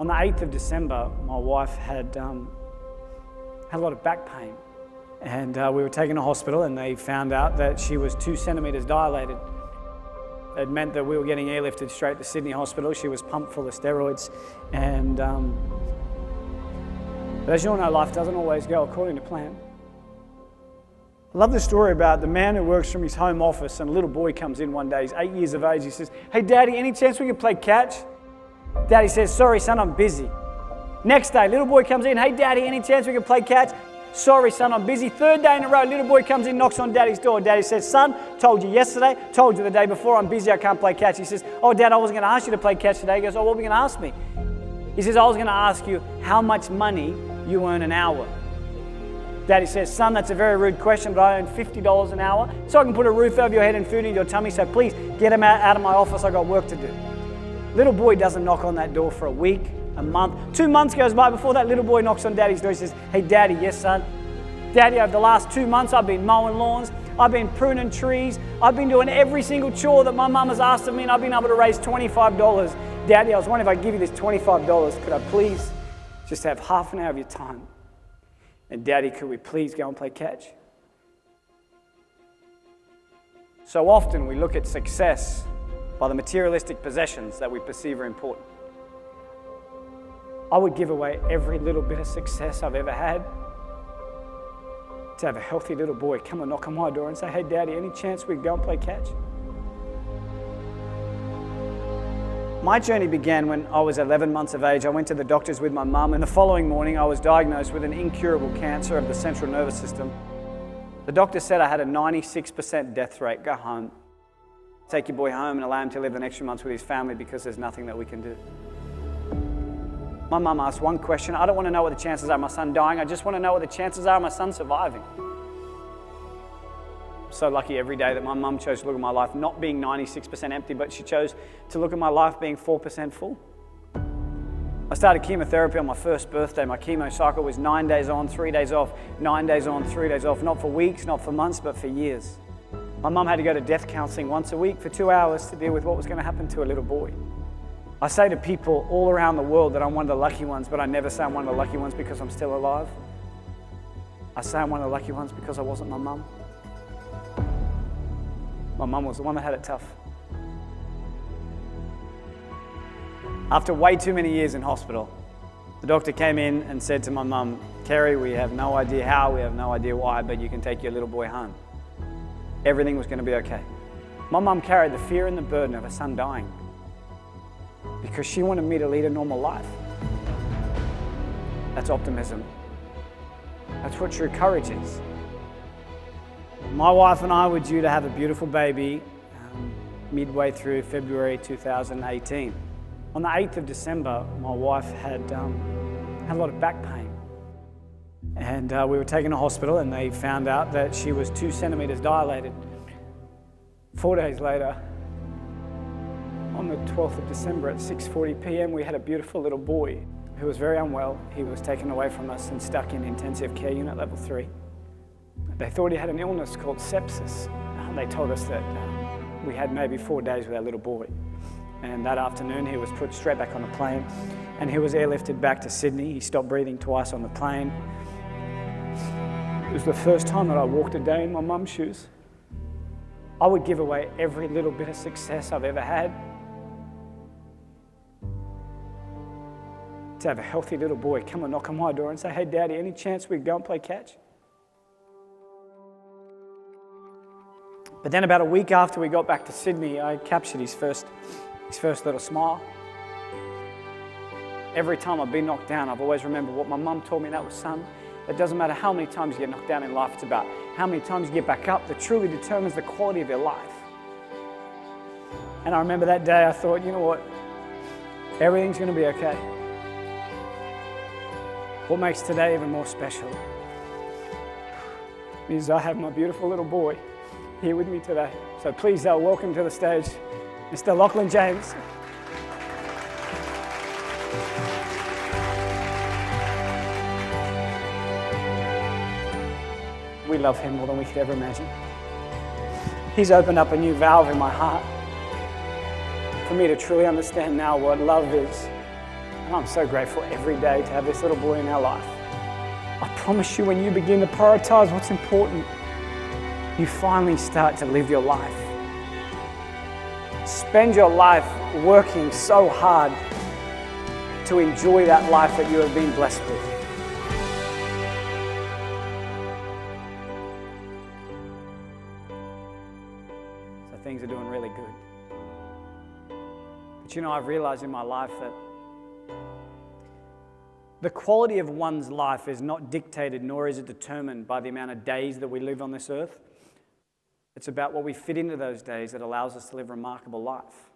On the 8th of December, my wife had a lot of back pain. And we were taken to hospital and they found out that she was 2 centimetres dilated. It meant that we were getting airlifted straight to Sydney Hospital. She was pumped full of steroids. And but as you all know, life doesn't always go according to plan. I love the story about the man who works from his home office and a little boy comes in one day, he's 8 years of age, he says, "Hey Daddy, any chance we could play catch?" Daddy says, "Sorry son, I'm busy." Next day, little boy comes in, "Hey Daddy, any chance we could play catch?" "Sorry son, I'm busy." Third day in a row, little boy comes in, knocks on Daddy's door. Daddy says, "Son, told you yesterday, told you the day before, I'm busy, I can't play catch." He says, "Oh Dad, I wasn't going to ask you to play catch today." He goes, "Oh, what were you going to ask me?" He says, "I was going to ask you how much money you earn an hour." Daddy says, "Son, that's a very rude question, but I earn $50 an hour, so I can put a roof over your head and food in your tummy, so please get him out of my office, I got work to do." Little boy doesn't knock on that door for a week, a month. 2 months goes by before that little boy knocks on Daddy's door. He says, "Hey Daddy." "Yes son." "Daddy, over the last 2 months I've been mowing lawns, I've been pruning trees, I've been doing every single chore that my mum has asked of me, and I've been able to raise $25. Daddy, I was wondering if I could give you this $25, could I please just have half an hour of your time? And Daddy, could we please go and play catch?" So often we look at success by the materialistic possessions that we perceive are important. I would give away every little bit of success I've ever had to have a healthy little boy come and knock on my door and say, "Hey Daddy, any chance we could go and play catch?" My journey began when I was 11 months of age. I went to the doctors with my mum, and the following morning I was diagnosed with an incurable cancer of the central nervous system. The doctor said I had a 96% death rate. Go home. Take your boy home and allow him to live the next few months with his family because there's nothing that we can do. My mum asked one question: "I don't want to know what the chances are of my son dying, I just want to know what the chances are of my son surviving." So lucky every day that my mum chose to look at my life not being 96% empty, but she chose to look at my life being 4% full. I started chemotherapy on my first birthday. My chemo cycle was 9 days on, 3 days off, 9 days on, 3 days off, not for weeks, not for months, but for years. My mum had to go to death counselling once a week for 2 hours to deal with what was going to happen to a little boy. I say to people all around the world that I'm one of the lucky ones, but I never say I'm one of the lucky ones because I'm still alive. I say I'm one of the lucky ones because I wasn't my mum. My mum was the one that had it tough. After way too many years in hospital, the doctor came in and said to my mum, "Kerry, we have no idea how, we have no idea why, but you can take your little boy home." Everything was going to be okay. My mum carried the fear and the burden of her son dying because she wanted me to lead a normal life. That's optimism. That's what true courage is. My wife and I were due to have a beautiful baby midway through February 2018. On the 8th of December, my wife had a lot of back pain. And we were taken to hospital and they found out that she was 2 centimetres dilated. 4 days later, on the 12th of December at 6:40 p.m, we had a beautiful little boy who was very unwell. He was taken away from us and stuck in intensive care unit level 3. They thought he had an illness called sepsis. They told us that we had maybe 4 days with our little boy. And that afternoon he was put straight back on the plane and he was airlifted back to Sydney. He stopped breathing twice on the plane. It was the first time that I walked a day in my mum's shoes. I would give away every little bit of success I've ever had to have a healthy little boy come and knock on my door and say, "Hey Daddy, any chance we could go and play catch?" But then about a week after we got back to Sydney, I captured his first little smile. Every time I've been knocked down, I've always remembered what my mum told me, and that was, "Son, it doesn't matter how many times you get knocked down in life, it's about how many times you get back up that truly determines the quality of your life." And I remember that day I thought, you know what? Everything's going to be okay. What makes today even more special is I have my beautiful little boy here with me today. So please welcome to the stage, Mr. Lachlan James. We love him more than we could ever imagine. He's opened up a new valve in my heart for me to truly understand now what love is And I'm so grateful every day to have this little boy in our life. I promise you, when you begin to prioritize what's important, you finally start to live your life. Spend your life working so hard to enjoy that life that you have been blessed with. So things are doing really good. But you know, I've realized in my life that the quality of one's life is not dictated, nor is it determined by the amount of days that we live on this earth. It's about what we fit into those days that allows us to live a remarkable life.